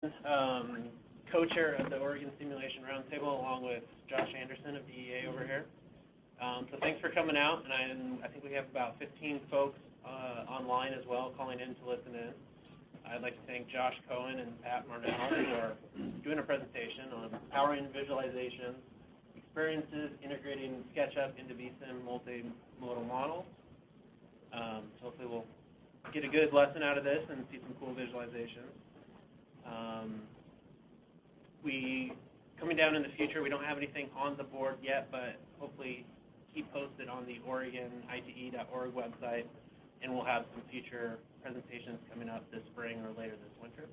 Co-chair of the Oregon Simulation Roundtable, along with Josh Anderson of DEA over here. So thanks for coming out, and I think we have about 15 folks online as well calling in to listen in. I'd like to thank Josh Cohen and Pat Marnell for doing a presentation on powering visualization, experiences integrating SketchUp into VISSIM multi-modal models. So hopefully we'll get a good lesson out of this and see some cool visualizations. Coming down in the future, we don't have anything on the board yet, but hopefully keep posted on the Oregon ITE.org website, and we'll have some future presentations coming up this spring or later this winter.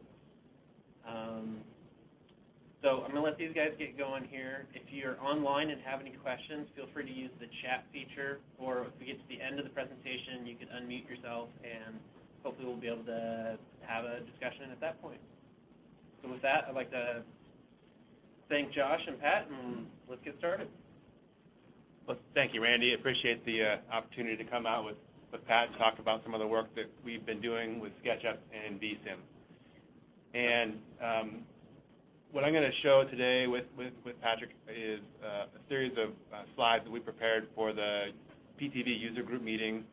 So I'm going to let these guys get going here. If you're online and have any questions, feel free to use the chat feature, or if we get to the end of the presentation, you can unmute yourself, and hopefully we'll be able to have a discussion at that point. So with that, I'd like to thank Josh and Pat, and let's get started. Well, thank you, Randy. I appreciate the opportunity to come out with Pat and talk about some of the work that we've been doing with SketchUp and VISSIM. And what I'm going to show today with Patrick is a series of slides that we prepared for the PTV user group meeting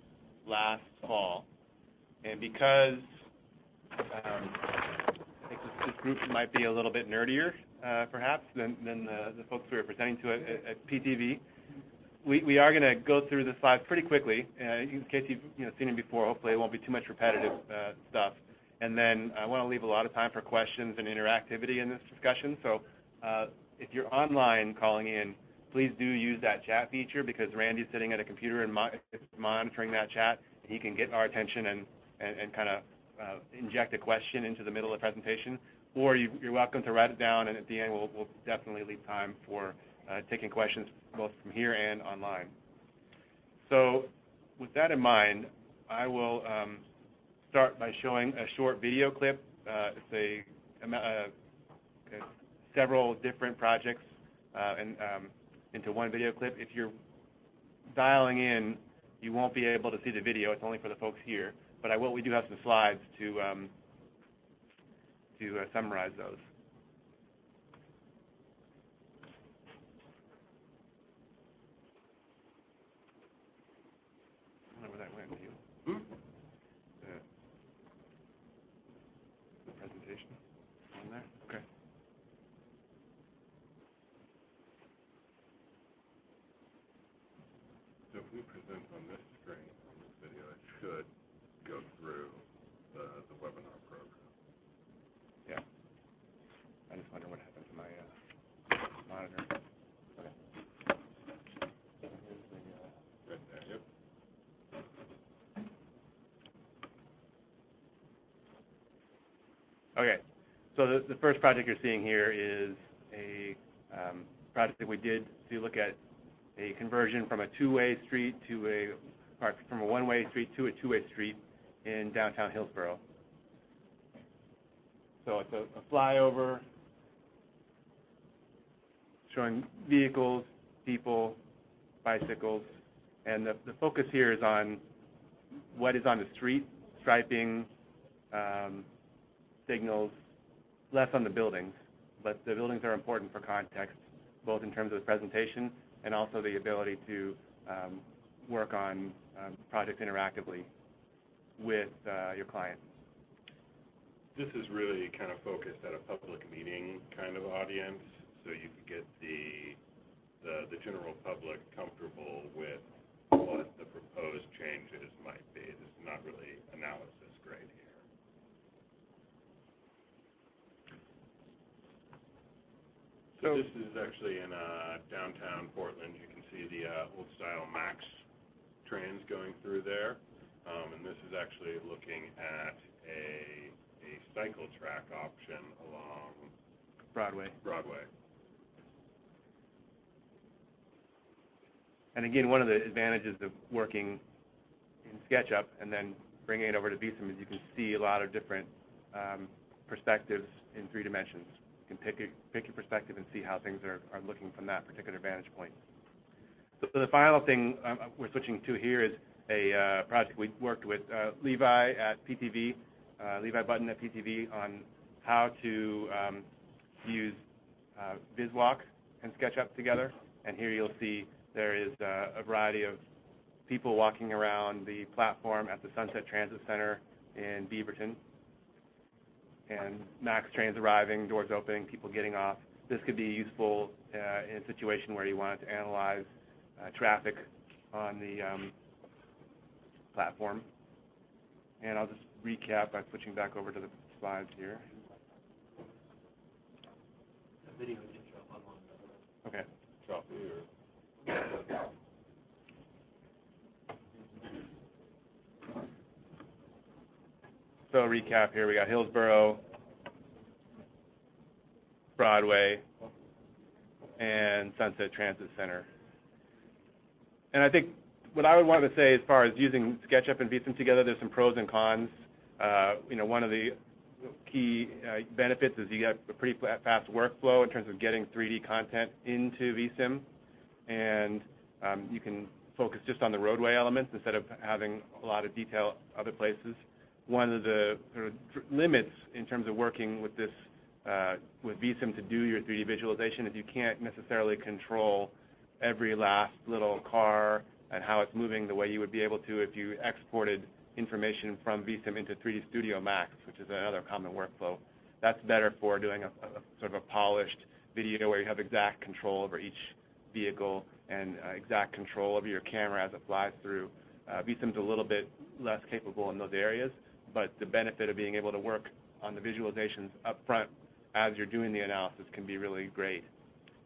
last fall. And because I think this group might be a little bit nerdier, perhaps, than the folks who are presenting to it at PTV, we are going to go through the slides pretty quickly. In case you've seen them before, hopefully it won't be too much repetitive stuff. And then I want to leave a lot of time for questions and interactivity in this discussion. So if you're online calling in, please do use that chat feature, because Randy's sitting at a computer and monitoring that chat, and he can get our attention and kind of inject a question into the middle of the presentation. Or you're welcome to write it down, and at the end we'll definitely leave time for taking questions both from here and online. So with that in mind, I will start by showing a short video clip. It's several different projects into one video clip. If you're dialing in, you won't be able to see the video. It's only for the folks here. But we do have some slides to summarize those. I don't know where that went to you. The presentation on there? Okay. So if we present on this screen, on this video, it should go through the webinar program. Yeah. I just wonder what happened to my monitor. Okay. Right there, yep. Okay. So the first project you're seeing here is a project that we did to look at a conversion from a two-way street from a one-way street to a two-way street in downtown Hillsboro. So it's a flyover showing vehicles, people, bicycles, and the focus here is on what is on the street, striping, signals, less on the buildings. But the buildings are important for context, both in terms of the presentation and also the ability to work on projects interactively with your client. This is really kind of focused at a public meeting kind of audience, so you can get the general public comfortable with what the proposed changes might be. This is not really analysis grade here. So this is actually in downtown Portland. You can see the old-style Max trains going through there, and this is actually looking at a cycle track option along Broadway. And again, one of the advantages of working in SketchUp and then bringing it over to VISSIM is you can see a lot of different perspectives in 3 dimensions. You can pick your perspective and see how things are looking from that particular vantage point. So the final thing we're switching to here is a project we worked with Levi at PTV, Levi Button at PTV on how to use VisWalk and SketchUp together. And here you'll see there is a variety of people walking around the platform at the Sunset Transit Center in Beaverton. And MAX trains arriving, doors opening, people getting off. This could be useful in a situation where you wanted to analyze traffic on the platform. And I'll just recap by switching back over to the slides here. The video did show up online. Okay. Choppy or? So recap here, we got Hillsborough, Broadway, and Sunset Transit Center. And I think what I would want to say as far as using SketchUp and VISSIM together, there's some pros and cons. One of the key benefits is you get a pretty fast workflow in terms of getting 3D content into VISSIM, and you can focus just on the roadway elements instead of having a lot of detail other places. One of the sort of limits in terms of working with this with VISSIM to do your 3D visualization is you can't necessarily control every last little car and how it's moving the way you would be able to if you exported information from VISSIM into 3D Studio Max, which is another common workflow. That's better for doing a sort of a polished video where you have exact control over each vehicle and exact control over your camera as it flies through. VISSIM's a little bit less capable in those areas, but the benefit of being able to work on the visualizations up front as you're doing the analysis can be really great.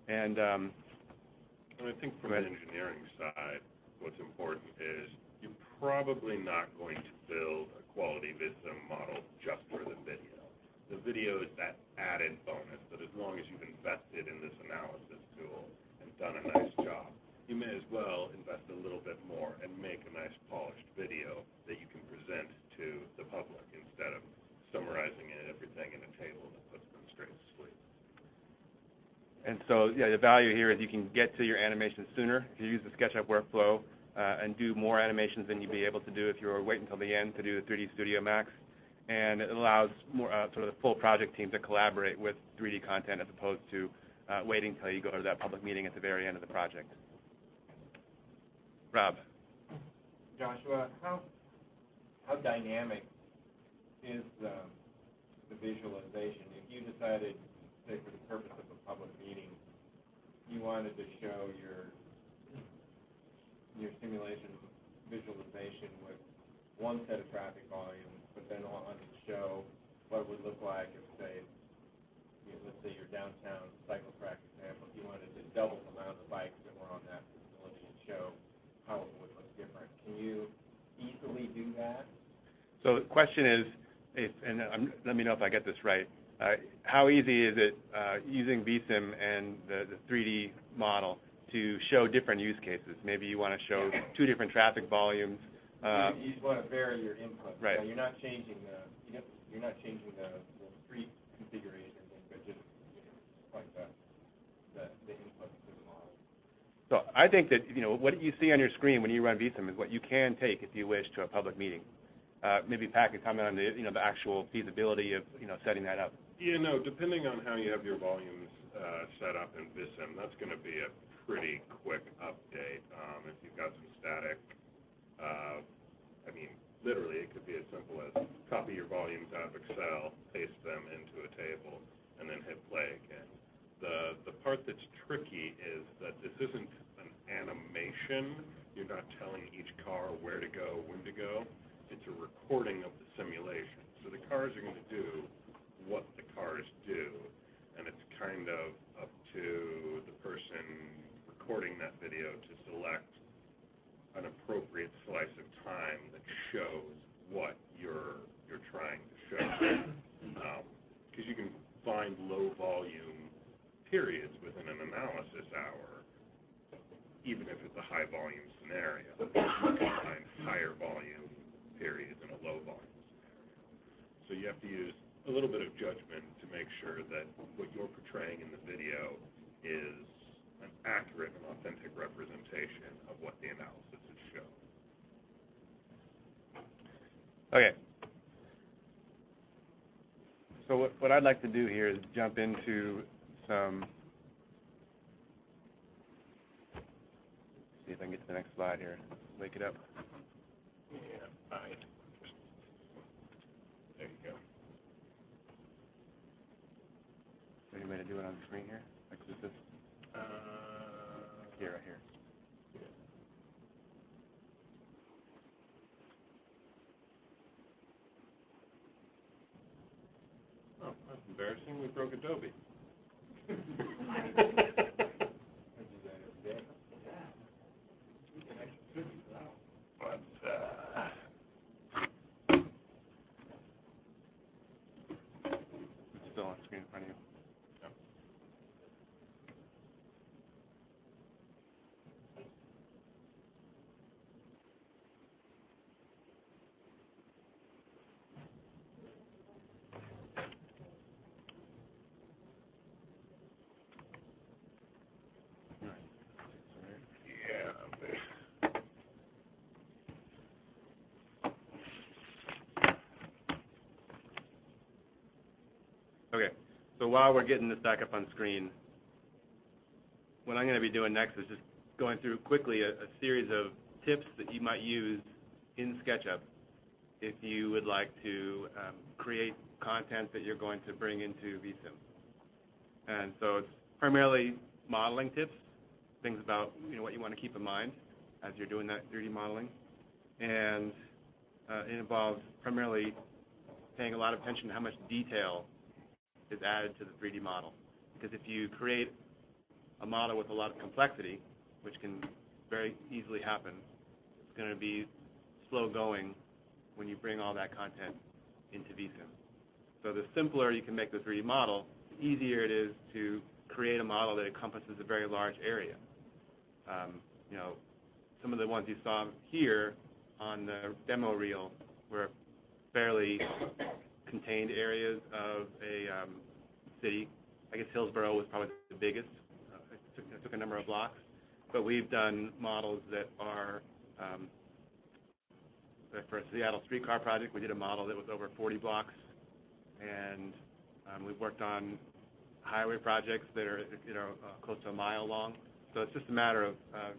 And I think from the engineering side, what's important is you're probably not going to build a quality VISSIM model just for the video. The video is that added bonus that as long as you've invested in this analysis tool and done a nice job, you may as well invest a little bit more and make a nice polished video that you can present to the public instead of summarizing everything in a table that puts them straight to sleep. And so, yeah, the value here is you can get to your animation sooner if you use the SketchUp workflow and do more animations than you'd be able to do if you were waiting until the end to do the 3D Studio Max. And it allows more sort of the full project team to collaborate with 3D content as opposed to waiting until you go to that public meeting at the very end of the project. Rob. Joshua, how dynamic is the visualization? If you decided, say for the purpose of a public meeting, you wanted to show your simulation visualization with one set of traffic volumes, but then wanted to show what it would look like if, say, let's say your downtown cycle track example, if you wanted to double the amount of bikes that were on that facility and show how it would look different. Can you easily do that? So the question is, let me know if I get this right, how easy is it using VISSIM and the 3D model to show different use cases? Maybe you want to show two different traffic volumes. You just want to vary your input. Right. So you're not changing the street configuration, but just like the input to the model. So I think that what you see on your screen when you run VISSIM is what you can take if you wish to a public meeting. Maybe Pat could comment on the the actual feasibility of setting that up. Depending on how you have your volumes set up in VISSIM, that's going to be a pretty quick update. If you've got some static, literally it could be as simple as copy your volumes out of Excel, paste them into a table, and then hit play again. The part that's tricky is that this isn't an animation. You're not telling each car where to go, when to go. It's a recording of the simulation. So the cars are going to do what the cars do, and it's kind of up to the person recording that video to select an appropriate slice of time that shows what you're trying to show. Because you can find low volume periods within an analysis hour, even if it's a high volume scenario. You can find higher volume periods in a low volume scenario. So you have to use a little bit of judgment to make sure that what you're portraying in the video is an accurate and authentic representation of what the analysis is showing. Okay. So what I'd like to do here is jump into some, see if I can get to the next slide here, wake it up. Yeah, fine. There you go. Any way to do it on the screen here? Like this? Here, right here. Oh, that's embarrassing. We broke Adobe. It's still on the screen in front of you. Okay, so while we're getting this back up on screen, what I'm going to be doing next is just going through quickly a series of tips that you might use in SketchUp if you would like to create content that you're going to bring into VISSIM. And so it's primarily modeling tips, things about what you want to keep in mind as you're doing that 3D modeling. And it involves primarily paying a lot of attention to how much detail is added to the 3D model. Because if you create a model with a lot of complexity, which can very easily happen, it's going to be slow going when you bring all that content into VISSIM. So the simpler you can make the 3D model, the easier it is to create a model that encompasses a very large area. Some of the ones you saw here on the demo reel were fairly contained areas of a city. I guess Hillsborough was probably the biggest. It took a number of blocks. But we've done models that are, for a Seattle streetcar project, we did a model that was over 40 blocks. And we've worked on highway projects that are close to a mile long. So it's just a matter of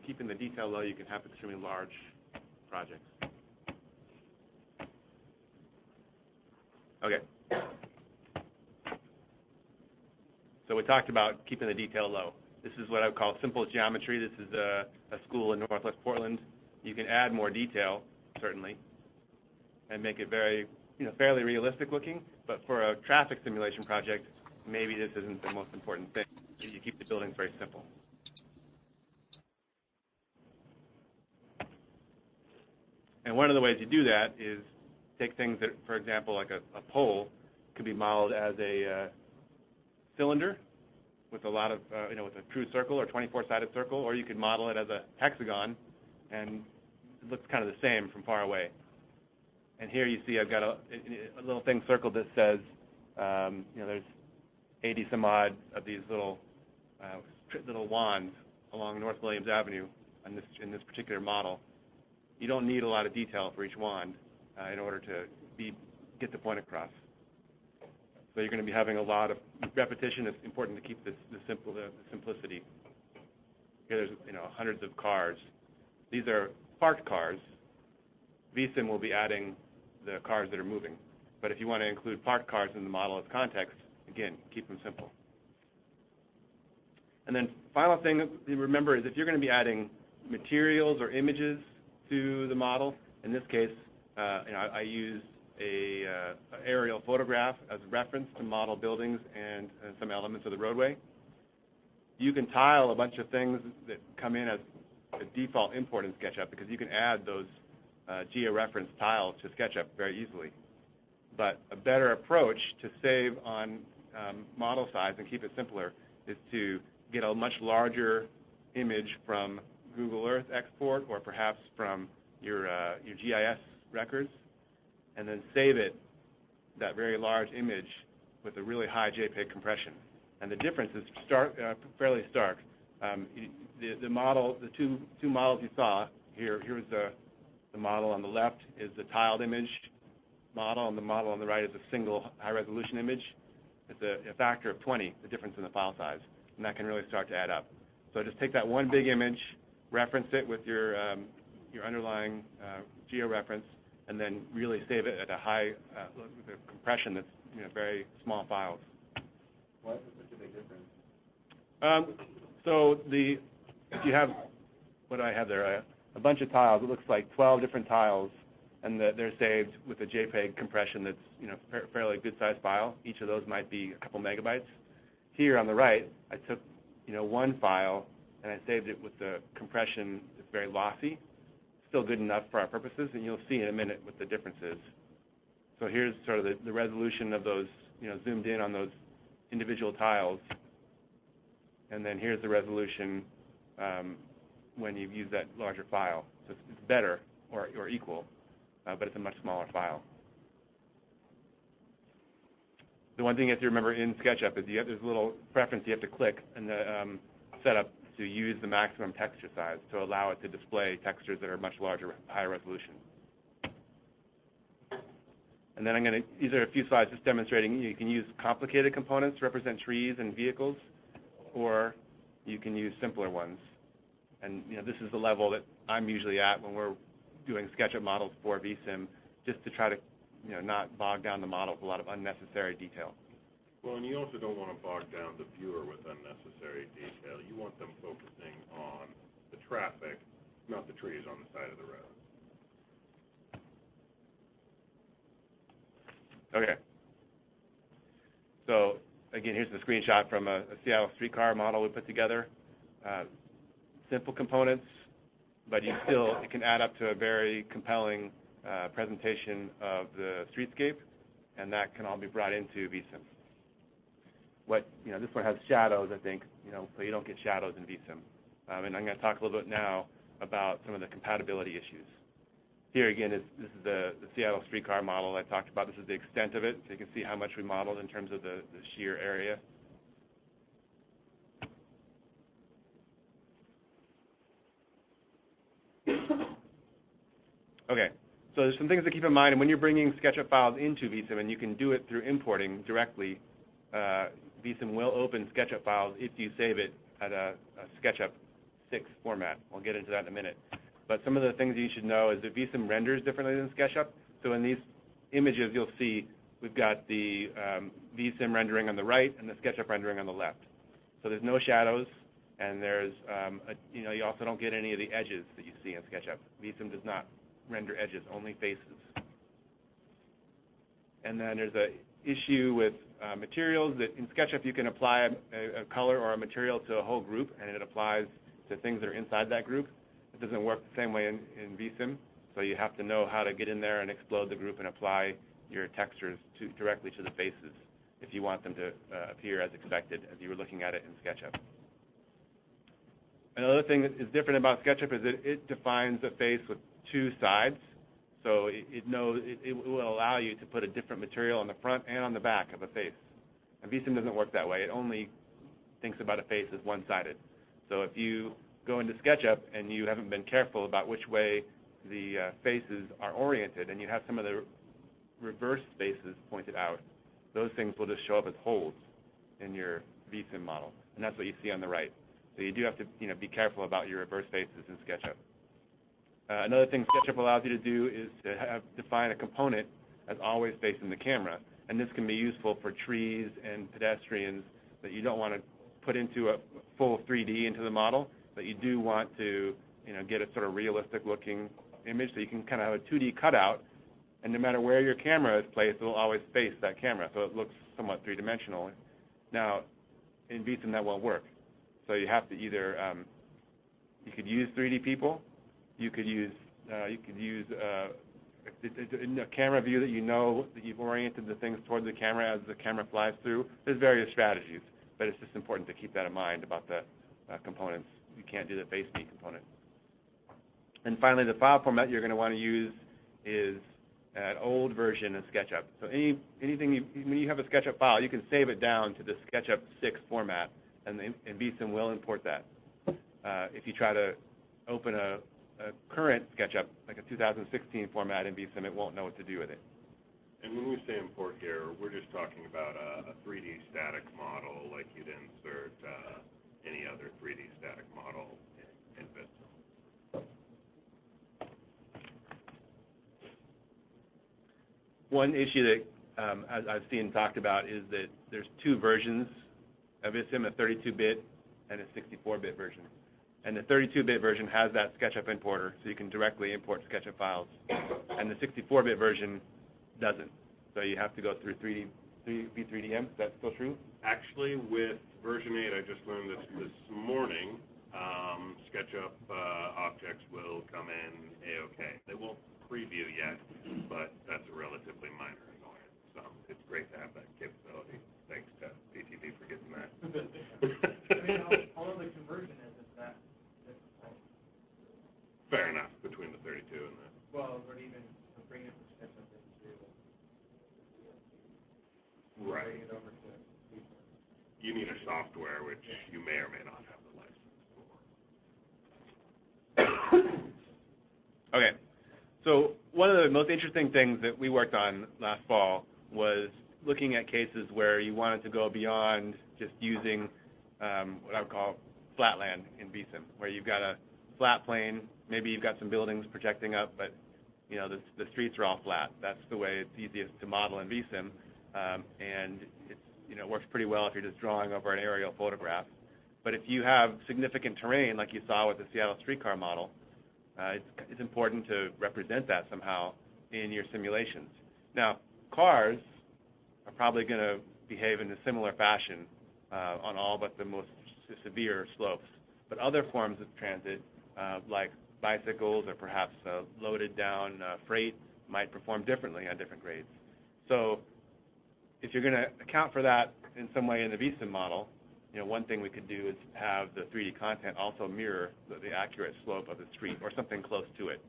keeping the detail low. You can have extremely large projects. Okay. So we talked about keeping the detail low. This is what I would call simple geometry. This is a school in Northwest Portland. You can add more detail, certainly, and make it very, fairly realistic looking. But for a traffic simulation project, maybe this isn't the most important thing. You keep the buildings very simple. And one of the ways you do that is take things that, for example, like a pole could be modeled as a cylinder with a lot of, with a true circle or 24-sided circle, or you could model it as a hexagon, and it looks kind of the same from far away. And here you see I've got a little thing circled that says, there's 80 some odd of these little wands along North Williams Avenue in this particular model. You don't need a lot of detail for each wand in order to get the point across. So you're going to be having a lot of repetition. It's important to keep the simplicity. Here there's hundreds of cars. These are parked cars. VISSIM will be adding the cars that are moving. But if you want to include parked cars in the model as context, again, keep them simple. And then final thing to remember is if you're going to be adding materials or images to the model, in this case, I use a aerial photograph as a reference to model buildings and some elements of the roadway. You can tile a bunch of things that come in as a default import in SketchUp because you can add those georeference tiles to SketchUp very easily. But a better approach to save on model size and keep it simpler is to get a much larger image from Google Earth export or perhaps from your GIS records, and then save that very large image with a really high JPEG compression. And the difference is fairly stark. The two models you saw here's the model on the left is the tiled image model, and the model on the right is a single high-resolution image. it's a factor of 20, the difference in the file size, and that can really start to add up. So just take that one big image, reference it with your underlying georeference, and then really save it at a high with a compression that's very small files. Why is it such a big difference? So if you have, what do I have there? A bunch of tiles. It looks like 12 different tiles, and they're saved with a JPEG compression that's fairly good sized file. Each of those might be a couple megabytes. Here on the right, I took one file and I saved it with the compression that's very lossy, still good enough for our purposes, and you'll see in a minute what the difference is. So here's sort of the resolution of those, zoomed in on those individual tiles, and then here's the resolution when you use that larger file. So it's better or equal, but it's a much smaller file. The one thing you have to remember in SketchUp is there's a little preference you have to click in the setup to use the maximum texture size to allow it to display textures that are much larger, higher resolution. And then these are a few slides just demonstrating you can use complicated components to represent trees and vehicles, or you can use simpler ones. And this is the level that I'm usually at when we're doing SketchUp models for VISSIM, just to try to not bog down the model with a lot of unnecessary detail. Well, and you also don't want to bog down the viewer with unnecessary detail. You want them focusing on the traffic, not the trees on the side of the road. Okay. So again, here's the screenshot from a Seattle streetcar model we put together. Simple components, but it can add up to a very compelling presentation of the streetscape, and that can all be brought into VISSIM. This one has shadows, I think, so you don't get shadows in VISSIM. And I'm going to talk a little bit now about some of the compatibility issues. Here again, this is the Seattle streetcar model I talked about. This is the extent of it, so you can see how much we modeled in terms of the sheer area. Okay, so there's some things to keep in mind. And when you're bringing SketchUp files into VISSIM, and you can do it through importing directly, VISSIM will open SketchUp files if you save it at a SketchUp 6 format. We'll get into that in a minute. But some of the things you should know is that VISSIM renders differently than SketchUp. So in these images, you'll see we've got the VISSIM rendering on the right and the SketchUp rendering on the left. So there's no shadows, and there's you also don't get any of the edges that you see in SketchUp. VISSIM does not render edges, only faces. And then there's an issue with materials that in SketchUp you can apply a color or a material to a whole group, and it applies to things that are inside that group. It doesn't work the same way in VISSIM, so you have to know how to get in there and explode the group and apply your textures directly to the faces if you want them to appear as expected as you were looking at it in SketchUp. Another thing that is different about SketchUp is that it defines a face with two sides, so it will allow you to put a different material on the front and on the back of a face. And VISSIM doesn't work that way. It only thinks about a face as one-sided. So if you go into SketchUp and you haven't been careful about which way the faces are oriented, and you have some of the reverse faces pointed out, those things will just show up as holes in your VISSIM model, and that's what you see on the right. So you do have to be careful about your reverse faces in SketchUp. Another thing SketchUp allows you to do is to define a component as always facing the camera, and this can be useful for trees and pedestrians that you don't want to put into a full 3D into the model, but you do want to get a sort of realistic looking image, so you can kind of have a 2D cutout, and no matter where your camera is placed, it will always face that camera, so it looks somewhat three-dimensional. Now, in VISSIM that won't work. So you have to either, you could use 3D people, you could use a camera view that that you've oriented the things toward the camera as the camera flies through. There's various strategies, but it's just important to keep that in mind about the components. You can't do the face me component. And finally, the file format you're going to want to use is an old version of SketchUp. So when you have a SketchUp file, you can save it down to the SketchUp 6 format, and VISSIM will import that. If you try to open a current SketchUp, like a 2016 format in VISSIM, it won't know what to do with it. And when we say import here, we're just talking about a 3D static model like you'd insert any other 3D static model in VISSIM. One issue that I've seen talked about is that there's two versions of VISSIM, a 32-bit and a 64-bit version. And the 32-bit version has that SketchUp importer, so you can directly import SketchUp files. And the 64-bit version doesn't. So you have to go through V3DM. Is that still true? Actually, with version 8, I just learned this morning, SketchUp objects will come in A-OK. They won't preview yet, but that's a relatively minor annoyance. It's great to have that capability. Thanks to PTV for getting that. All of the conversion isn't that difficult. Fair enough, between the 32 and the... Well, but even bring it from SketchUp into... Right. Bring it over to VISSIM. You need a software which you may or may not have the license for. Okay. So one of the most interesting things that we worked on last fall was looking at cases where you wanted to go beyond just using what I would call flatland in VISSIM, where you've got a flat plane, maybe you've got some buildings projecting up, but you know the streets are all flat. That's the way it's easiest to model in VISSIM, and it works pretty well if you're just drawing over an aerial photograph. But if you have significant terrain, like you saw with the Seattle streetcar model, it's important to represent that somehow in your simulations. Now, cars are probably going to behave in a similar fashion on all but the most severe slopes. But other forms of transit, like bicycles or perhaps loaded down freight, might perform differently on different grades. So if you're going to account for that in some way in the VISSIM model, one thing we could do is have the 3D content also mirror the accurate slope of the street or something close to it.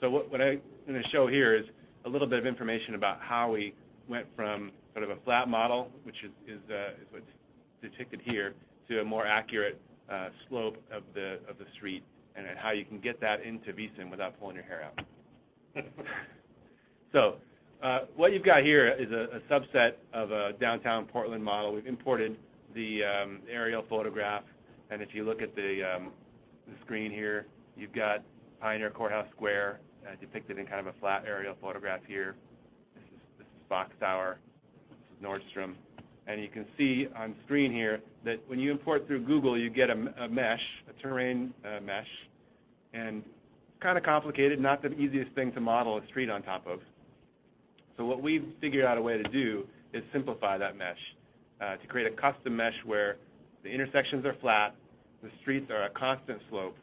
So what I'm going to show here is a little bit of information about how we went from sort of a flat model, which is what's depicted here, to a more accurate slope of the street, and how you can get that into VISSIM without pulling your hair out. So what you've got here is a subset of a downtown Portland model. We've imported the aerial photograph, and if you look at the screen here, you've got Pioneer Courthouse Square depicted in kind of a flat aerial photograph here. This is Fox Tower. This is Nordstrom. And you can see on screen here that when you import through Google, you get a mesh, a terrain mesh, and it's kind of complicated, not the easiest thing to model a street on top of. So what we've figured out a way to do is simplify that mesh to create a custom mesh where the intersections are flat, the streets are a constant slope,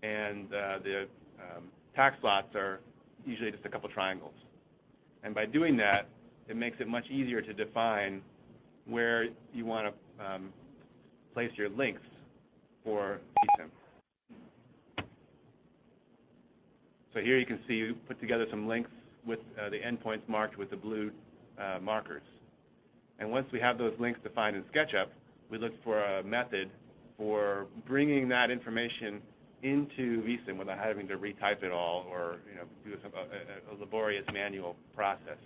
and the tax lots are usually just a couple triangles. And by doing that, it makes it much easier to define where you want to place your links for VISSIM. So here you can see we put together some links with the endpoints marked with the blue markers. And once we have those links defined in SketchUp, we look for a method for bringing that information into VISSIM without having to retype it all or do a laborious manual process.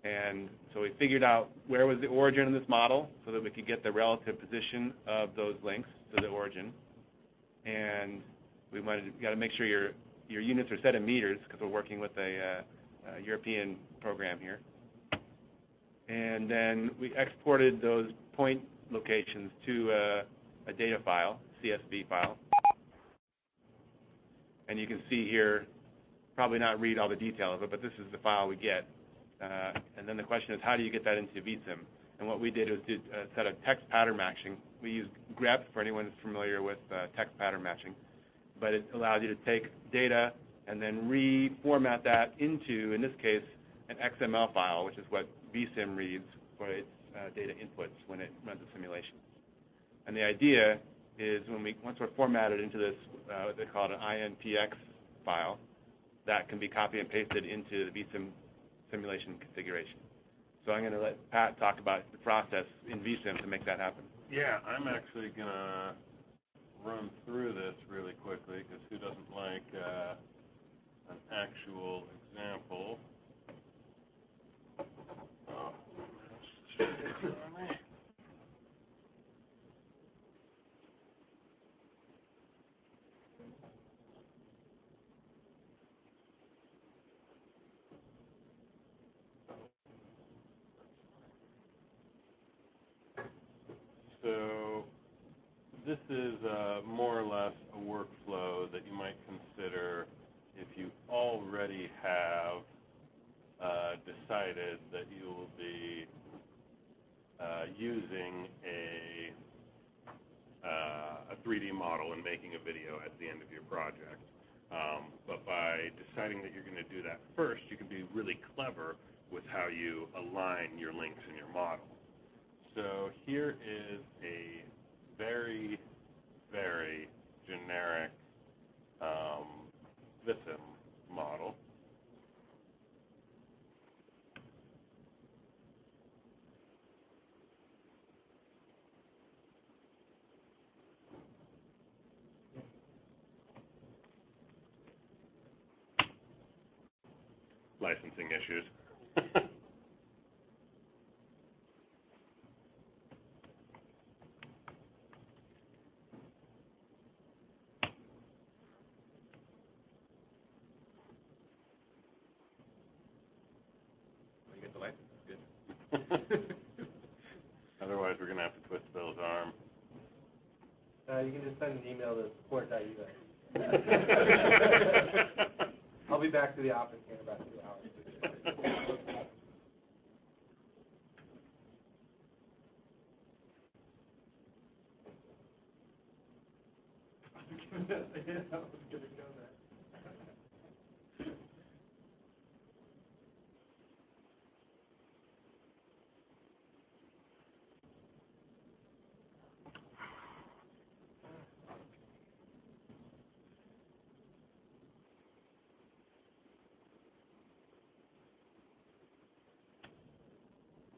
And so we figured out where was the origin of this model so that we could get the relative position of those links to the origin. And we got to make sure your units are set in meters because we're working with a European program here. And then we exported those point locations to a data file, CSV file. And you can see here, probably not read all the detail of it, but this is the file we get. And then the question is, how do you get that into VISSIM? And what we did was did a set of text pattern matching. We used grep for anyone who's familiar with text pattern matching. But it allows you to take data and then reformat that into, in this case, an XML file, which is what VISSIM reads for its data inputs when it runs a simulation. And the idea is once we're formatted into this, what they call an INPX file, that can be copied and pasted into the VISSIM simulation configuration. So I'm going to let Pat talk about the process in VISSIM to make that happen. Yeah, I'm actually going to run through this really quickly because who doesn't like an actual example So this is more or less a workflow that you might consider if you already have decided that you will be using a 3D model and making a video at the end of your project. But by deciding that you're going to do that first, you can be really clever with how you align your links in your model. So here is a very, very generic VISSIM model. Licensing issues. You get the license, good. Otherwise, we're going to have to twist Bill's arm. You can just send an email to support.us. I'll be back to the office here in about 2 hours. I was going to go there.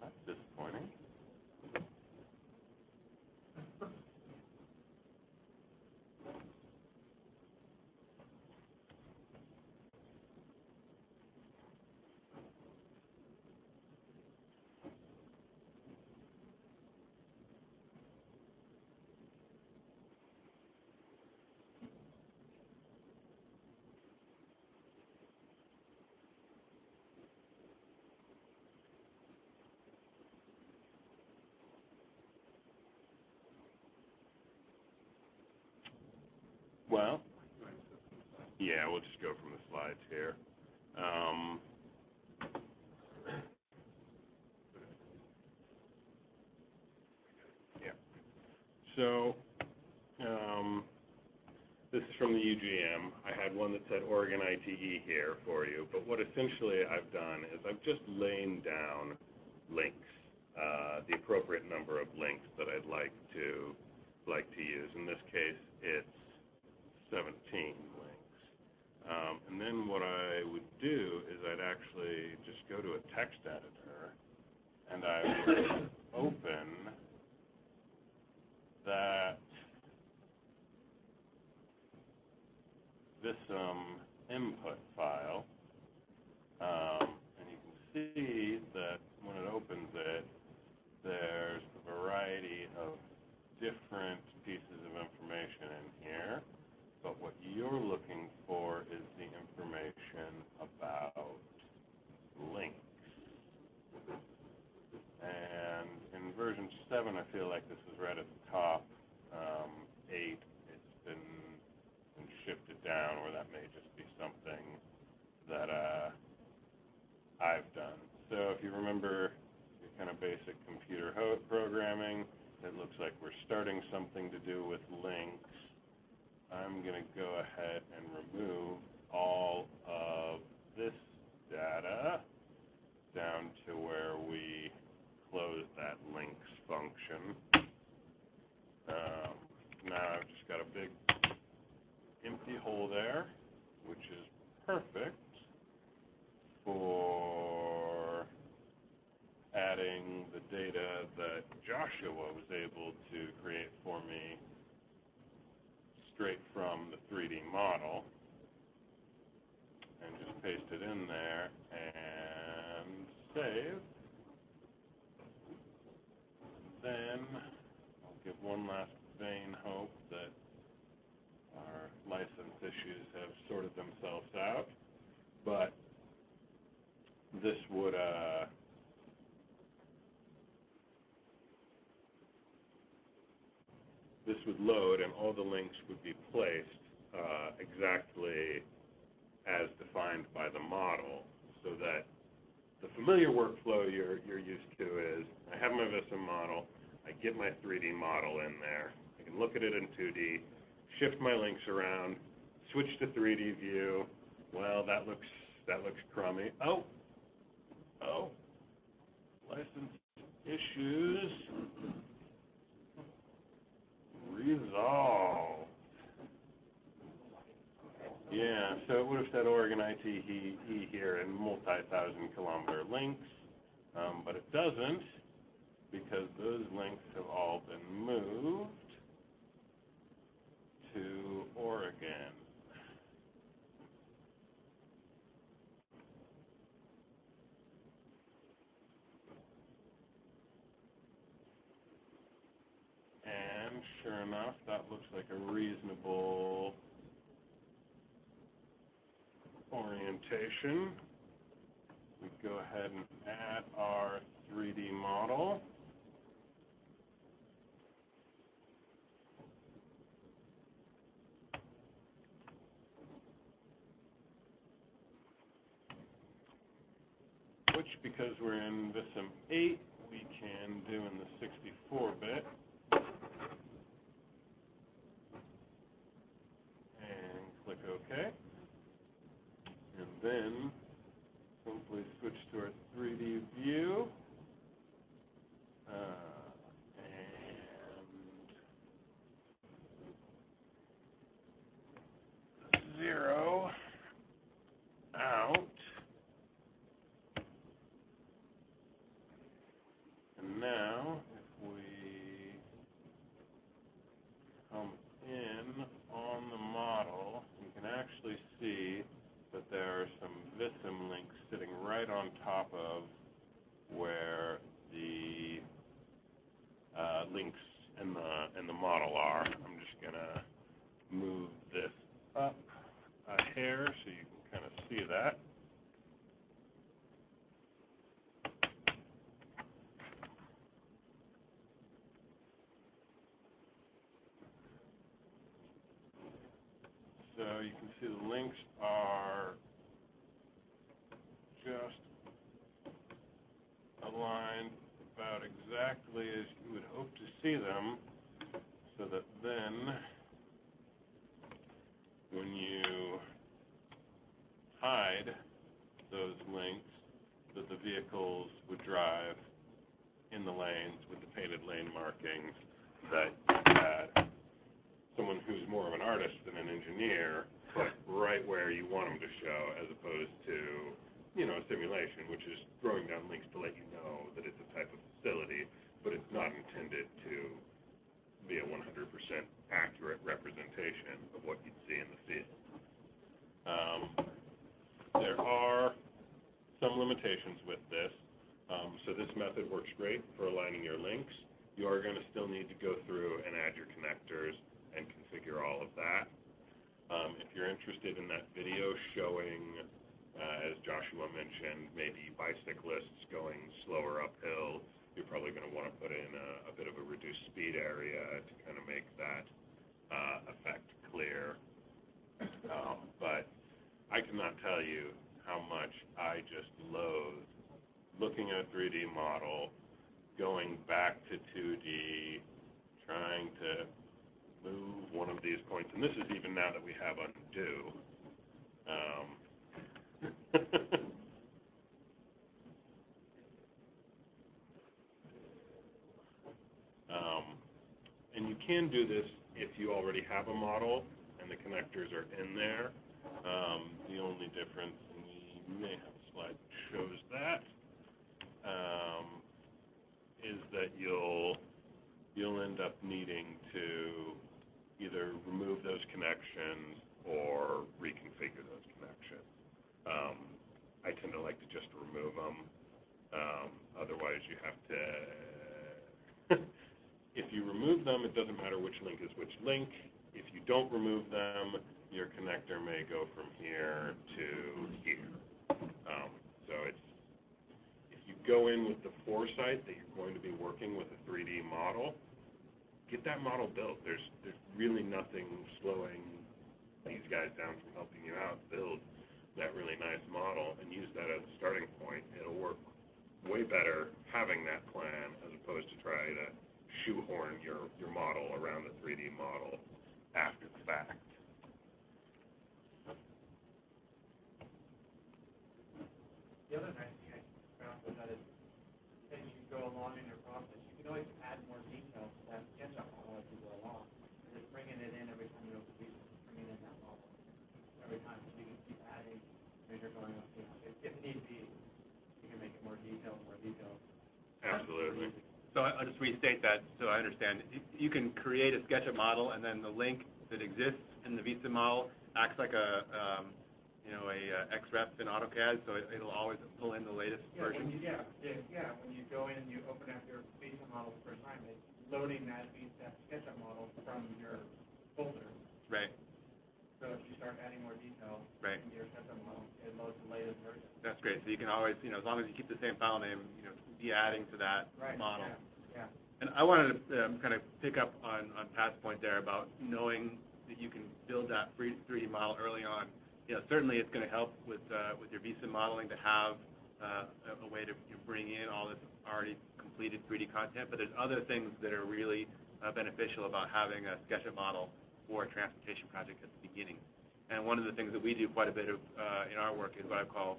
That's disappointing. Well, yeah, we'll just go from the slides here. Yeah. So this is from the UGM. I had one that said Oregon ITE here for you, but what essentially I've done is I've just laid down links, the appropriate number of links that I'd like to use. In this case, it's 17 links. And then what I would do is I'd actually just go to a text editor and I would open that VISSIM input file. And you can see that when it opens it, there's a variety of different pieces of information in here. But what you're looking for is the information about links. And in version 7, I feel like this is right at the top. 8, it's been shifted down, or that may just be something that I've done. So if you remember your kind of basic computer programming, it looks like we're starting something to do with links. I'm going to go ahead and remove all of this data down to where we close that links function. Now I've just got a big empty hole there, which is perfect for adding the data that Joshua was able to create for me straight from the 3D model, and just paste it in there and save. one last vain hope that our license issues have sorted themselves out. But this would load, and all the links would be placed exactly as defined by the model, so that the familiar workflow you're used to is I have my VISSIM model, I get my 3D model in there, I can look at it in 2D, shift my links around, switch to 3D view. Well, that looks crummy. Oh, license issues resolved. Yeah, so it would have said Oregon ITE here in multi-thousand-kilometer links, but it doesn't, because those links have all been moved to Oregon. And sure enough, that looks like a reasonable orientation. We go ahead and add our 3D model. Which, because we're in VISSIM 8, we can do in the 64-bit. And click OK. And then simply switch to our 3D view. And zero out. And now, if we come in on the model, you can actually see that there are some VISSIM links sitting right on top of where the links in the model are. I'm just gonna move this up a hair so you can kind of see that. So you can see the links are just aligned about exactly as you would hope to see them, so that then when you hide those links, that the vehicles would drive in the lanes with the painted lane markings, that you had someone who's more of an artist than an engineer put right where you want them to show, as opposed to, a simulation, which is throwing down links to let you know that it's a type of facility, but it's not intended to be a 100% accurate representation of what you'd see in the field. There are some limitations with this. So this method works great for aligning your links. You are going to still need to go through and add your connectors and configure all of that. If you're interested in that video showing, as Joshua mentioned, maybe bicyclists going slower uphill, you're probably going to want to put in a bit of a reduced speed area to kind of make that effect clear. But I cannot tell you how much I just loathe looking at a 3D model, going back to 2D, trying to move one of these points, and this is even now that we have undo. And you can do this if you already have a model and the connectors are in there. The only difference, and we may have a slide that shows that, is that you'll end up needing to either remove those connections or reconfigure those connections. I tend to like to just remove them. Otherwise, you have to If you remove them, it doesn't matter which link is which link. If you don't remove them, your connector may go from here to here. So if you go in with the foresight that you're going to be working with a 3D model, get that model built. There's really nothing slowing these guys down from helping you out build that really nice model, and use that as a starting point. It'll work way better having that plan as opposed to try to shoehorn your model around the 3D model after the fact. The other nice thing I found was that as you go along in your process, you can always add more details to that SketchUp model as you go along. And just bringing it in every time you open VISSIM, bringing in that model every time, so you can keep adding as you're going up. If need be, you can make it more detailed. Absolutely. So I'll just restate that so I understand. You can create a SketchUp model, and then the link that exists in the VISSIM model acts like a XREF in AutoCAD, so it'll always pull in the latest version. When you go in and you open up your VISSIM model the first time, it's loading that SketchUp model from your folder. Right. So if you start adding more detail into your SketchUp model, it loads the latest version. That's great. So you can always, as long as you keep the same file name, be adding to that model. Yeah. And I wanted to kind of pick up on Pat's point there about knowing that you can build that 3D model early on. Certainly it's going to help with your VISSIM modeling to have a way to bring in all this already completed 3D content, but there's other things that are really beneficial about having a SketchUp model for a transportation project at the beginning. And one of the things that we do quite a bit of in our work is what I call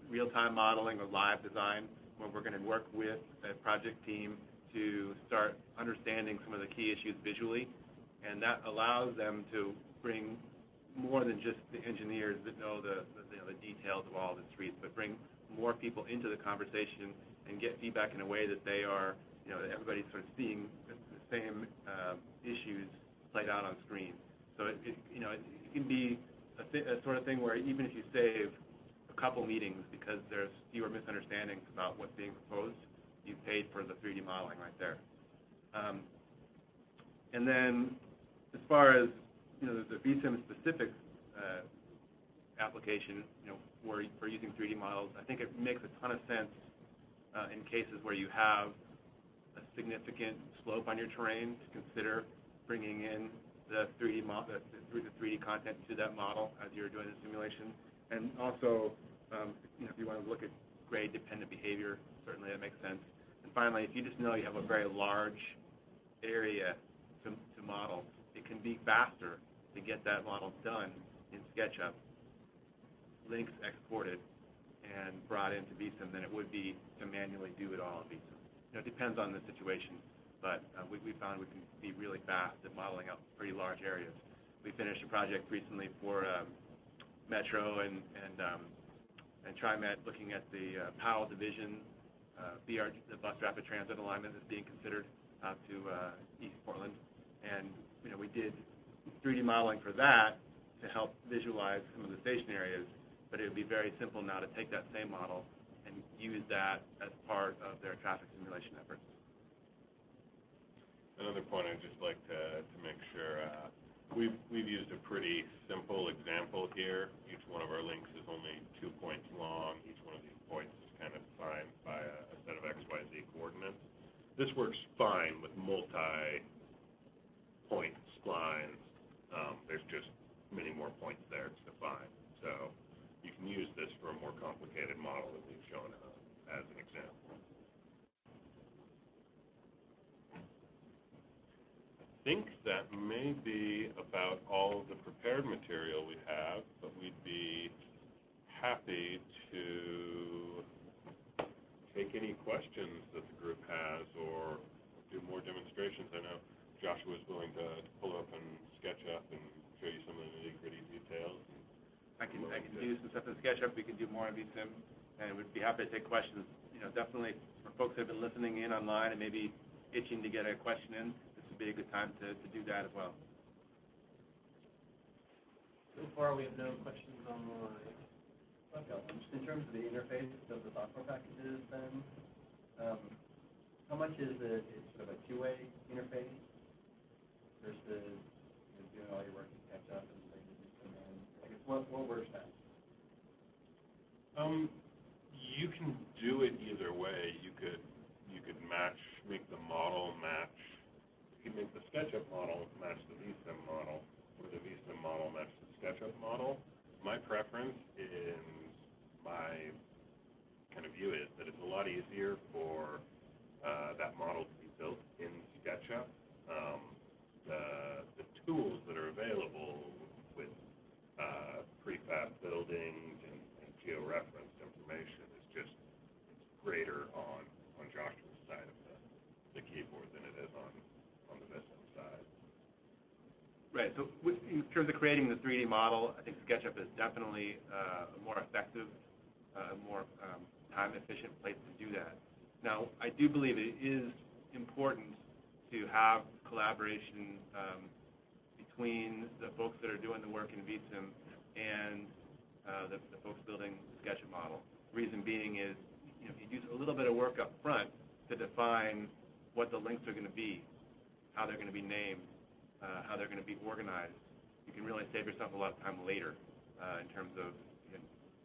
real-time modeling or live design, where we're going to work with a project team to start understanding some of the key issues visually, and that allows them to bring more than just the engineers that know the details of all the streets, but bring more people into the conversation and get feedback in a way that they are, that everybody's sort of seeing the same issues played out on screen. So it can be a sort of thing where even if you save a couple meetings because there's fewer misunderstandings about what's being proposed, you've paid for the 3D modeling right there. And then as far as the VISSIM specific application, for using 3D models, I think it makes a ton of sense in cases where you have a significant slope on your terrain to consider bringing in the 3D content to that model as you're doing the simulation. And also, if you want to look at grade-dependent behavior, certainly that makes sense. And finally, if you just know you have a very large area to model, it can be faster to get that model done in SketchUp, links exported, and brought into VISSIM than it would be to manually do it all in VISSIM. It depends on the situation, but we found we can be really fast at modeling out pretty large areas. We finished a project recently for Metro and TriMet looking at the Powell Division, the bus rapid transit alignment that's being considered out to East Portland. And we did 3D modeling for that to help visualize some of the station areas, but it would be very simple now to take that same model and use that as part of their traffic simulation efforts. Another point I'd just like to make sure, we've used a pretty simple example here. Each one of our links is only 2 points long. Each one of these points is kind of defined by a set of XYZ coordinates. This works fine with multi-point splines. There's just many more points there to define. So you can use this for a more complicated model that we've shown as an example. I think that may be about all of the prepared material we have, but we'd be happy to take any questions that the group has or do more demonstrations. I know Joshua's willing to pull up in SketchUp and show you some of the nitty-gritty details. I can do some stuff in SketchUp. We can do more in VISSIM, and we'd be happy to take questions. Definitely for folks that have been listening in online and maybe itching to get a question in, this would be a good time to do that as well. So far, we have no questions online. Okay. Just in terms of the interface of the software packages, then, how how much is it sort of a two-way interface versus doing all your work in SketchUp and bringing it to them? I guess what works best? You can do it either way. You could make the model match. You can make the SketchUp model match the VISSIM model, or the VISSIM model match the SketchUp model. My preference in my kind of view is that it's a lot easier for that model to be built in SketchUp. The tools that are available with prefab buildings and geo-referenced information is just greater on Joshua's side of the keyboard than it is on the VISSIM side. Right. So in terms of creating the 3D model, I think SketchUp is definitely a more effective, more time-efficient place to do that. Now, I do believe it is important to have collaboration between the folks that are doing the work in VISSIM and the folks building the SketchUp model. Reason being is, if you do a little bit of work up front to define what the links are going to be, how they're going to be named, how they're going to be organized, you can really save yourself a lot of time later in terms of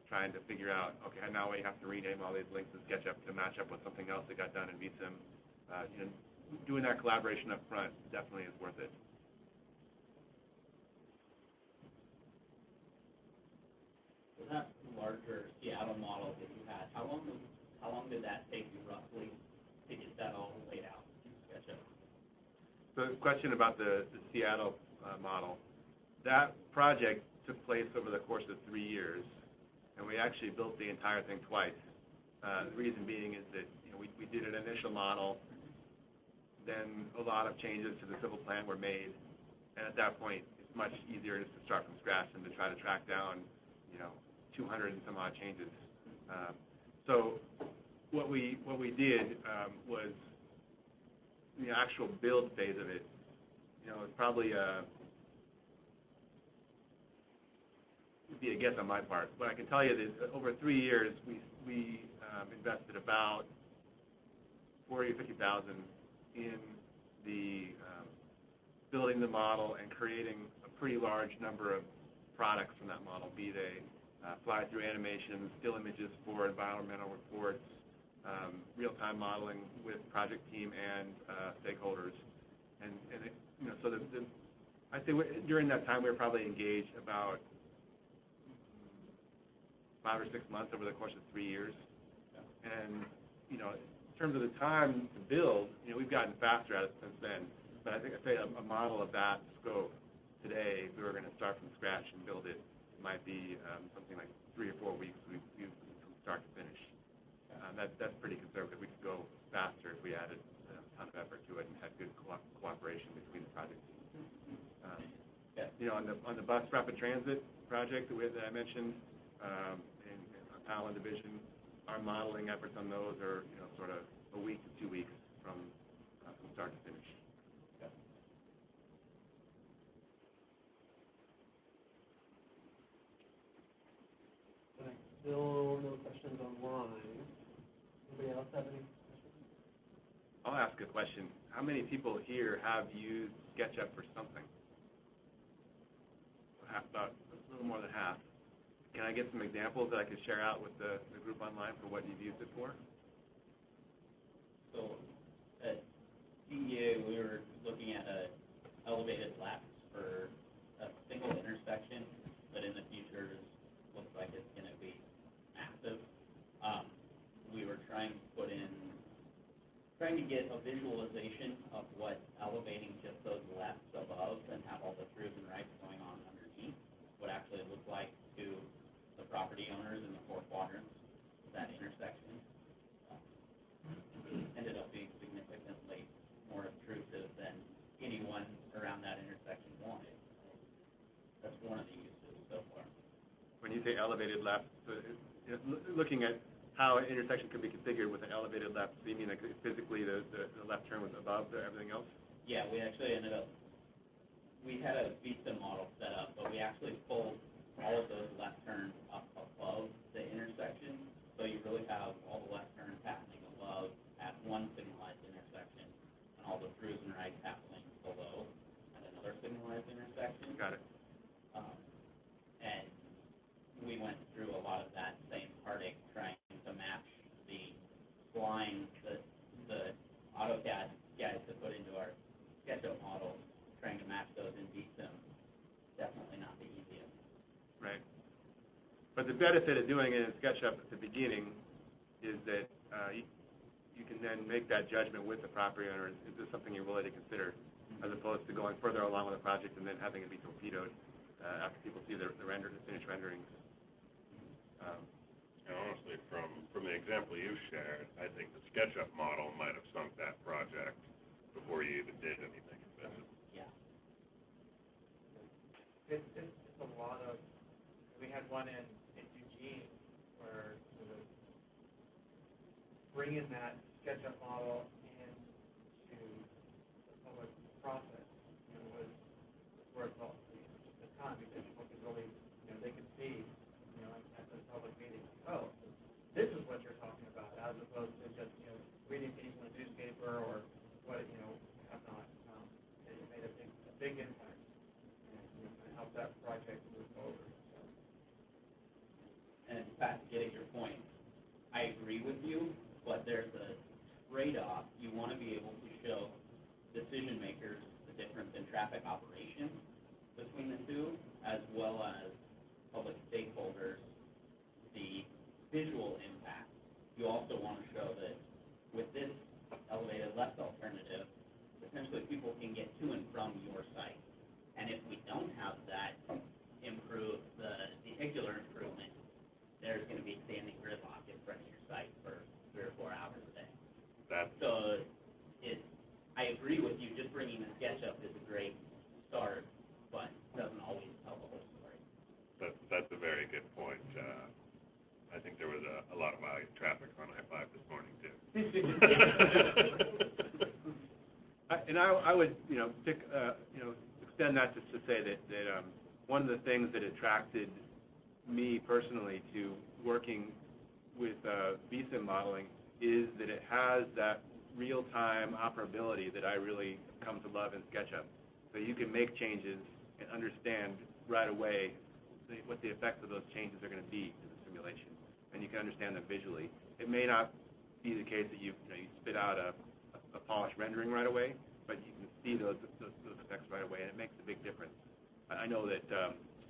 trying to figure out, okay, now we have to rename all these links in SketchUp to match up with something else that got done in VISSIM. Doing that collaboration up front definitely is worth it. So that larger Seattle model that you had, how long did that take you roughly to get that all laid out in SketchUp? So the question about the Seattle model, that project took place over the course of 3 years, and we actually built the entire thing twice. The reason being is that we did an initial model, then a lot of changes to the civil plan were made, and at that point it's much easier just to start from scratch than to try to track down 200 and some odd changes. So what we did was the actual build phase of it. It's probably would be a guess on my part, but I can tell you that over 3 years we invested about $40,000 or $50,000 in the building the model and creating a pretty large number of products from that model, be they fly-through animations, still images for environmental reports, real-time modeling with project team and stakeholders, and so I'd say during that time we were probably engaged about 5 or 6 months over the course of 3 years, and in terms of the time to build, we've gotten faster at it since then. But I think I'd say a model of that scope today, if we were going to start from scratch and build it, might be something like 3 or 4 weeks from start to finish. That's pretty conservative. We could go faster if we added a ton of effort to it and had good cooperation between the project teams. On the bus rapid transit project that I mentioned in Powell Division, our modeling efforts on those are sort of a week to 2 weeks from start to finish. Still no questions online. Anybody else have any questions? I'll ask a question. How many people here have used SketchUp for something? About a little more than half. Can I get some examples that I could share out with the group online for what you've used it for? So at CEA, we were looking at elevated left for a single intersection, but in the future looks like it's going to be massive. We were trying to get a visualization of what elevating just those lefts above and have all the throughs and rights going on underneath would actually look like to the property owners in the 4 quadrants of that intersection. Ended up being significantly more obtrusive than anyone around that intersection wanted. That's one of the uses so far. When you say elevated left, so looking at how an intersection could be configured with an elevated left, so you mean like physically the left turn was above everything else? Yeah, we actually we had a VISSIM model set up, but we actually pulled all of those left turns up above the intersection, so you really have all the left turns happening above at one signalized intersection. all the throughs and right path links below at another signalized intersection. Got it. And we went through a lot of that same heartache trying to match the lines that the AutoCAD guys have put into our SketchUp models, trying to match those in VISSIM. Definitely not the easiest. Right. But the benefit of doing it in SketchUp at the beginning is that you can then make that judgment with the property owner. Is this something you're willing to consider, as opposed to going further along with the project and then having it be torpedoed after people see the finished renderings. And honestly, from the example you shared, I think the SketchUp model might have sunk that project before you even did anything in VISSIM. Yeah. It's a lot of, we had one in Eugene where sort of bringing that SketchUp model into the public process, was worth all the time, because people could really, they could see, at the public meeting, oh, this is what you're talking about, as opposed to just, reading things in the newspaper or what, have not. It made a big impact and helped that project move forward. So. And Pat, to get at your point, I agree with you, but there's a trade-off. You want to be able to show decision makers the difference in traffic operations between the two, as well as public stakeholders the visual impact. You also want to show that with this elevated left alternative, essentially people can get to and from your site. And if we don't have that the vehicular improvement, there's going to be standing gridlock in front of your site for 3 or 4 hours a day. I agree with you, just bringing the SketchUp is a great start, but doesn't always tell the whole story. That's a very good point. I think there was a lot of traffic on I-5 this morning, too. I would, extend that just to say that one of the things that attracted me personally to working with VISSIM modeling is that it has that real-time operability that I really come to love in SketchUp. So you can make changes and understand right away what the effects of those changes are going to be in the simulation, and you can understand them visually. It may not be the case that you spit out a polished rendering right away, but you can see those effects right away, and it makes a big difference. I know that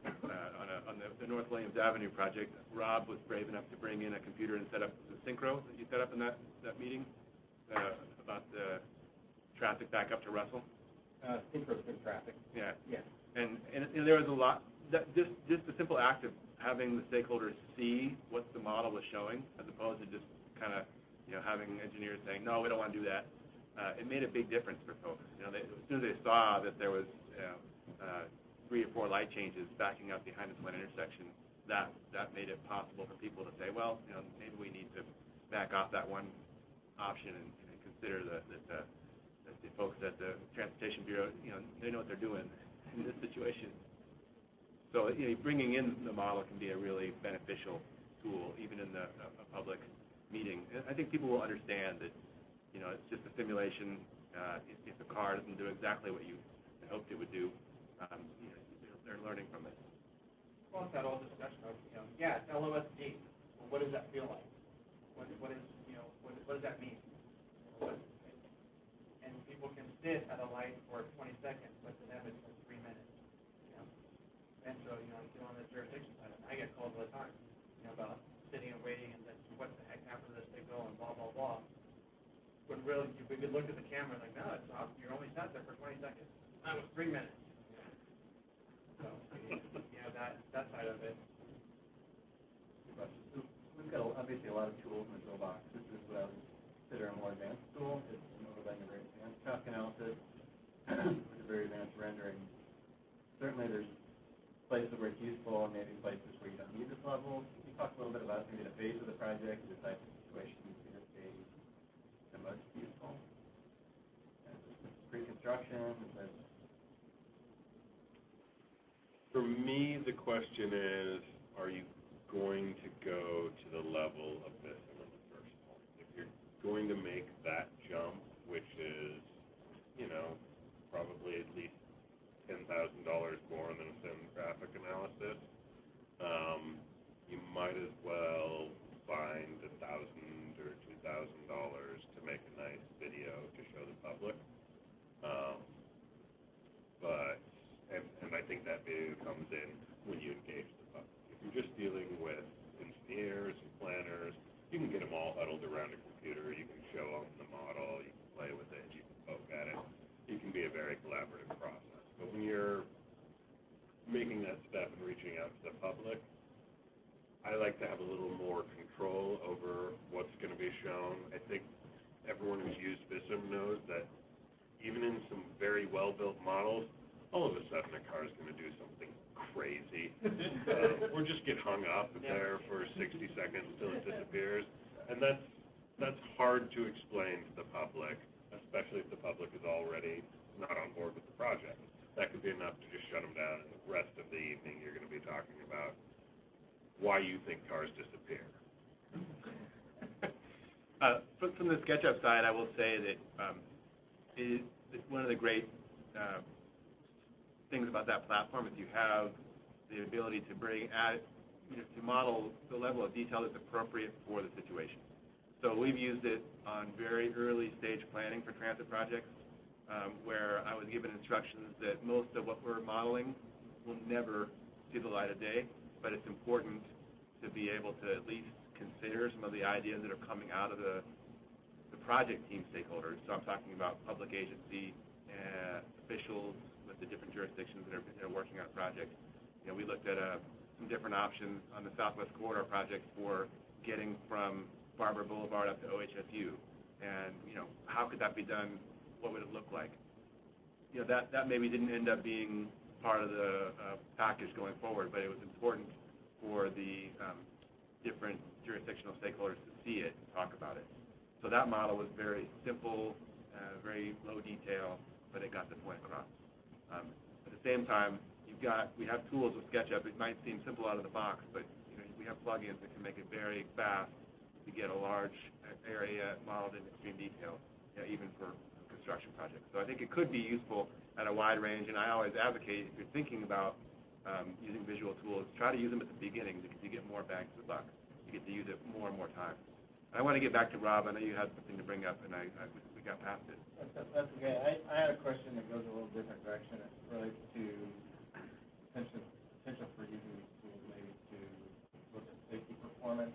on the North Williams Avenue project, Rob was brave enough to bring in a computer and set up the synchro that you set up in that meeting about the traffic back up to Russell. Synchro good traffic. Yeah. Yeah. And there was a lot. Just the simple act of having the stakeholders see what the model was showing, as opposed to just kind of having engineers saying, no, we don't want to do that. It made a big difference for folks. As soon as they saw that there was 3 or 4 light changes backing up behind this one intersection, that made it possible for people to say, well, maybe we need to back off that one option and consider that the folks at the Transportation Bureau, they know what they're doing in this situation. So bringing in the model can be a really beneficial tool, even in a public meeting. And I think people will understand that it's just a simulation. If the car doesn't do exactly what you hoped it would do, they're learning from it. Well, it's that old discussion of, it's LOSD. Well, what does that feel like? What does that mean? And people can sit at a light for 20 seconds, but to them it's 3 minutes. And so, get on the jurisdiction side, I get calls all the time, about sitting and waiting and then what the heck happened to this signal and blah, blah, blah. When really, we could look at the camera like, no, it's not. You only sat there for 20 seconds. That was 3 minutes. So, that side of it. So we've got obviously a lot of tools in the toolbox. This is what I would consider a more advanced tool. It's overlaying a very advanced task analysis with a very advanced rendering. Certainly there's places where it's useful and maybe places where you don't need this level. Can you talk a little bit about maybe the phase of the project, the type of situations in this phase the most useful? Pre-construction, For me, the question is, are you going to go to the level of VISSIM in the first place? If you're going to make that jump, which is probably at least $10,000 more than a sim graphic analysis. You might as well find $1,000 or $2,000 to make a nice video to show the public. And I think that video comes in when you engage the public. If you're just dealing with engineers and planners, you can get them all huddled around a computer. You can show them the model. You can play with it. You can poke at it. It can be a very collaborative process. But when you're making that step and reaching out to the public, I like to have a little more control over what's going to be shown. I think everyone who's used VISSIM knows that even in some very well-built models, all of a sudden a car is going to do something crazy. Or just get hung up there for 60 seconds until it disappears. And that's hard to explain to the public, especially if the public is already not on board with the project. That could be enough to just shut them down, and the rest of the evening you're going to be talking about why you think cars disappear. From the SketchUp side, I will say that one of the great things about that platform is you have the ability to to model the level of detail that's appropriate for the situation. So we've used it on very early stage planning for transit projects, where I was given instructions that most of what we're modeling will never see the light of day, but it's important to be able to at least consider some of the ideas that are coming out of the project team stakeholders. So I'm talking about public agency officials with the different jurisdictions that are working on a project. We looked at some different options on the Southwest Corridor project for getting from Barber Boulevard up to OHSU, and how could that be done? What would it look like? That maybe didn't end up being part of the package going forward, but it was important for the different jurisdictional stakeholders to see it and talk about it. So that model was very simple, very low detail, but it got the point across. At the same time, we have tools with SketchUp. It might seem simple out of the box, but we have plugins that can make it very fast to get a large area modeled in extreme detail, even for construction projects. So I think it could be useful at a wide range, and I always advocate, if you're thinking about using visual tools, try to use them at the beginning because you get more bang for the buck. You get to use it more and more times. I want to get back to Rob. I know you had something to bring up, and we got past it. That's okay. I had a question that goes a little different direction. It relates to potential for using these tools maybe to look at safety performance.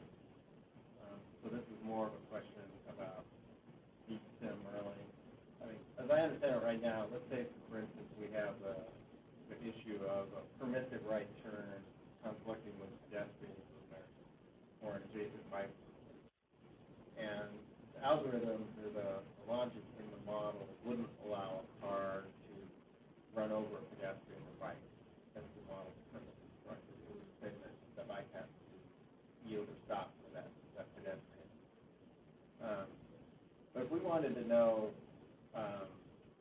So this is more of a question about VISSIM really. I mean, as I understand it right now, let's say, for instance, we have the issue of a permissive right turn conflicting with pedestrian movement or an adjacent bike. And the algorithms or the logic in the model wouldn't allow a car to run over a pedestrian or bike. That's the model's premise. Right? It would say that the bike has to yield or stop for that pedestrian. But if we wanted to know,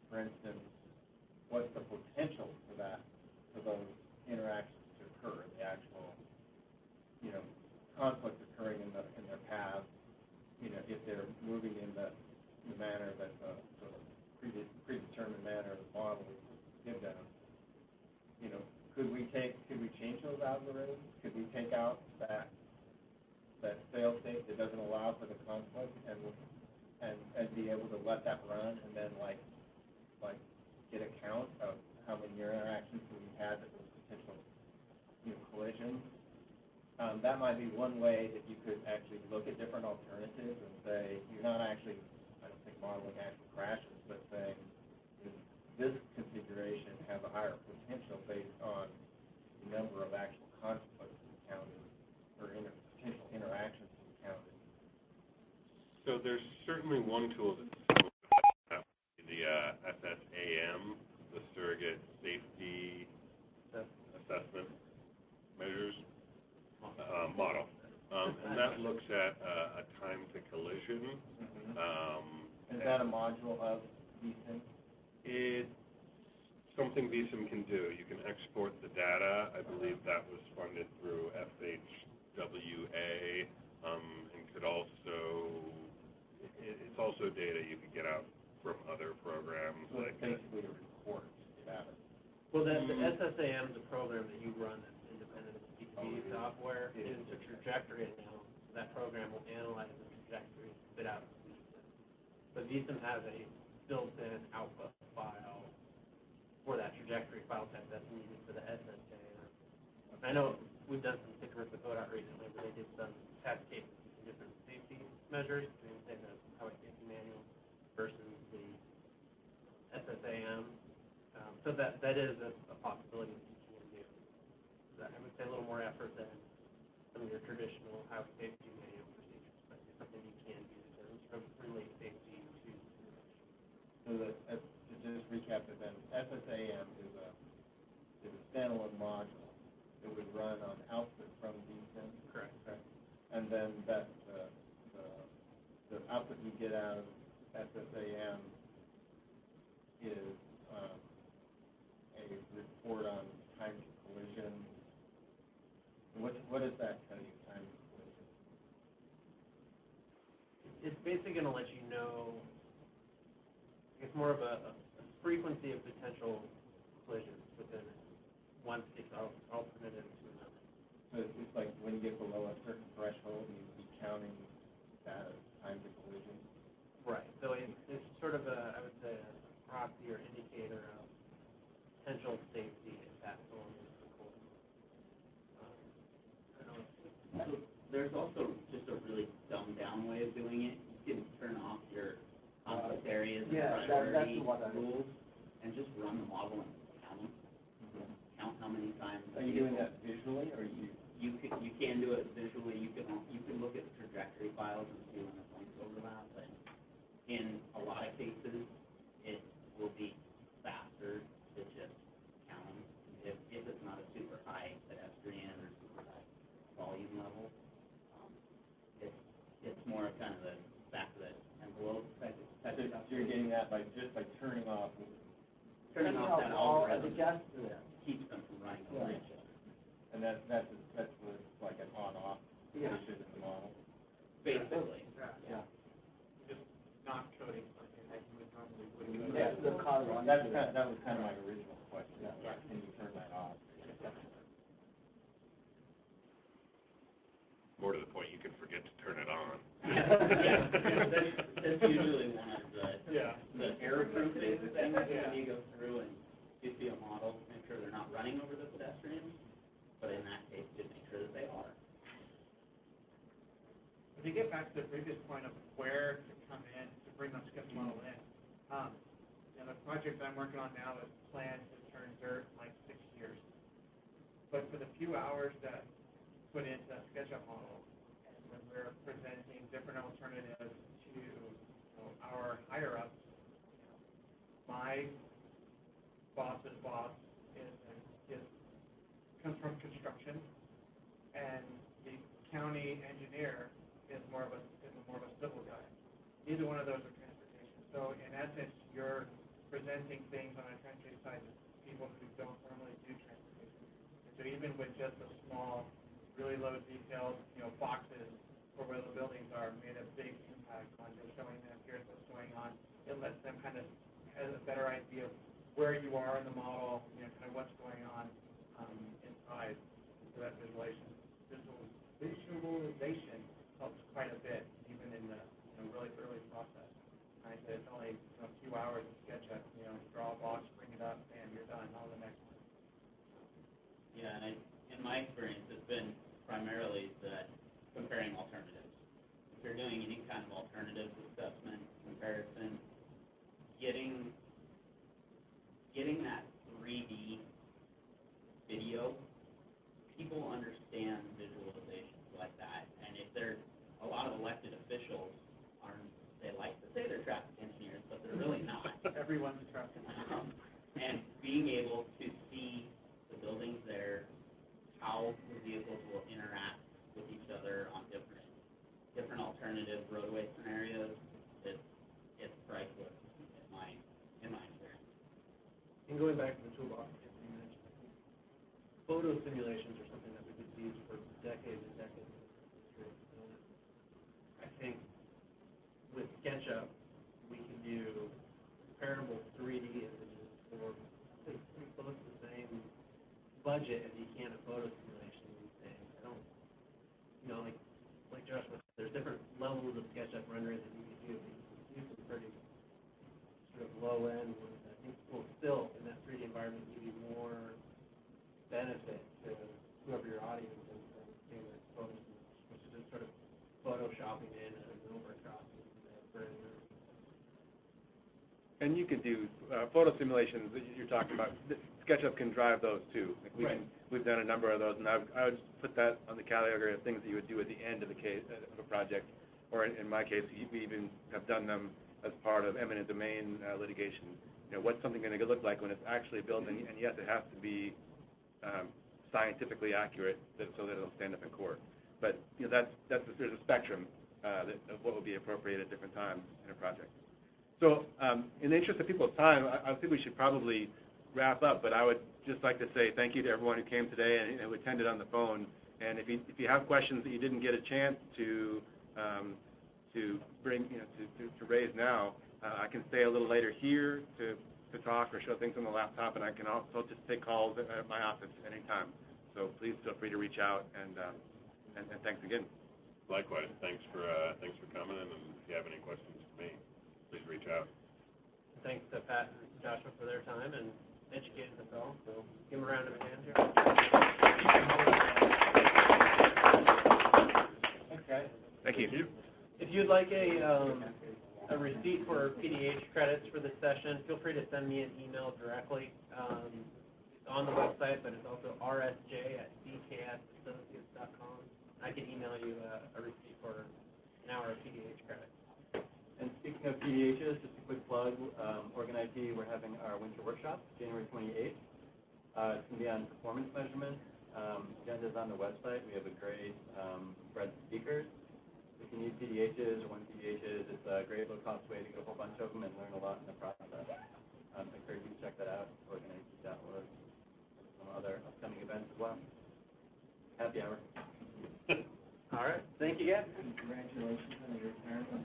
for instance, what's the potential for those interactions to occur, the actual, conflict occurring in their paths, if they're moving in the manner that's a sort of predetermined manner the model would give them, could we change those algorithms? Could we take out that fail state that doesn't allow for the conflict and be able to let that run and then like get a count of how many interactions we had that was potential collisions? That might be one way that you could actually look at different alternatives and say you're not actually, I don't think, modeling actual crashes, but saying this configuration has a higher potential based on the number of actual conflicts encountered or potential interactions encountered. So there's certainly one tool that's the SSAM, the Surrogate Safety Assessment Measures model. And that looks at a time to collision. Is that a module of VISSIM? It's something VISSIM can do. You can export the data. I believe that was funded through FHWA, and it's also data you could get out from other programs? So Like it's basically a report data. Well, the SSAM is a program that you run that's independent of the PTV software. It's a trajectory analysis. That program will analyze the trajectory and spit out a VISSIM. But VISSIM has a built-in output file for that trajectory file type that's needed for the SSAM. I know we've done some stickers with ODOT recently, but they did some test cases with different safety measures, say the highway safety manual versus the SSAM. So that is a possibility that you can do. I would say a little more effort than some of your traditional highway safety manual procedures, but it's something you can do to relate safety to simulation. So to just recap it then, SSAM is a standalone module. It would run on output from VISSIM. Correct. And then that the output you get out of SSAM is a report on time to collision. What does that tell you, time to collision? It's basically going to let you know, it's more of a frequency of potential collisions within one particular alternative to another. So it's like when you get below a certain threshold, you'd be counting that as time to collision? Right. So it's sort of I would say, a proxy or indicator of potential safety if that zone is recorded. So there's also just a really dumbed down way of doing it. You can turn off your office areas and priority rules and just run the model and count them. Count how many times. Are you doing that visually, or You can do it visually. You can look at the trajectory files and see when the points overlap. But in a lot of cases, it will be faster to just count them if it's not a super high pedestrian or super high volume level. It's more of kind of the back of the envelope type of stuff. So you're getting that by turning off that algorithm keeps them from running over each other. And that's like an on-off position in the model. Basically. Yeah. Just not coding something that you would normally code. Yeah, that was kind of my original question. Yeah. Can you turn that off? more to the point, you can forget to turn it on. Yeah, that's usually one of the error-proof things when you go through and you see a model, make sure they're not running over the pedestrians, but in that case, just make sure that they are. If you get back to the previous point of where to come in to bring that sketch model in, the project I'm working on now is planned to turn dirt in like 6 years. But for the few hours that put into that SketchUp model, and when we're presenting different alternatives to our higher ups, my boss's boss comes from construction, and the county engineer is more of a civil guy. Neither one of those are transportation. So in essence, you're presenting things on a transportation side to people who don't normally do transportation. And so even with just a small, really low detailed, boxes for where the buildings are, made a big impact on just showing them here's what's going on. It lets them kind of have a better idea of where you are in the model, kind of what's going on inside. So that visualization helps quite a bit, even in the really early process. Right? So it's only a few hours of SketchUp, draw a box, bring it up, and you're done. On the next one. Yeah, and in my experience, it's been primarily comparing alternatives. If you're doing any kind of alternatives assessment, comparison, getting that 3D video, people understand visualizations like that, and if they're a lot of elected officials they like to say they're traffic engineers, but they're really not. Everyone's a traffic engineer. And being able to see the buildings there, how the vehicles will interact with each other on different alternative roadway scenarios, it's priceless in my experience. And going back to the toolbox, you mentioned, photo simulations are something that we've been used for decades and decades in the history. I think with SketchUp, we can do comparable 3D images for pretty close to the same budget as you can a photo simulation these days. I don't, like Josh said, there's different levels of SketchUp rendering that you can do. You can do some pretty sort of low-end ones. I think will still, in that 3D environment, give you more benefit to whoever your audience is than doing that photo simulation, which is just sort of photoshopping in an overcrossing further. And you can do photo simulations that you're talking about. SketchUp can drive those too. Like we've done a number of those, and I would put that on the category of things that you would do at the end of the case of a project, or in my case, we even have done them as part of eminent domain litigation. What's something going to look like when it's actually built, and yes, it has to be scientifically accurate so that it'll stand up in court. But there's a spectrum of what would be appropriate at different times in a project. So in the interest of people's time, I think we should probably wrap up, but I would just like to say thank you to everyone who came today and who attended on the phone. And if you have questions that you didn't get a chance to bring, to raise now, I can stay a little later here to talk or show things on the laptop, and I can also just take calls at my office at any time. So please feel free to reach out, and thanks again. Likewise, thanks for coming, and if you have any questions for me, please reach out. Thanks to Pat and Joshua for their time and educating us all. So give them a round of applause here. Thanks, guys. Thank you. If you'd like a receipt for PDH credits for this session, feel free to send me an email directly. It's on the website, but it's also rsj@bksassociates.com. I can email you a receipt for an hour of PDH credit. And speaking of PDHs, just a quick plug, Oregon IT, we're having our winter workshop, January 28th. It's going to be on performance measurement. Agenda's on the website. We have a great spread of speakers. If you need PDHs or want PDHs, it's a great low-cost way to get a whole bunch of them and learn a lot in the process. I encourage you to check that out, OregonIT.org. Some other upcoming events as well. Happy hour. All right. Thank you, guys. Congratulations on your retirement.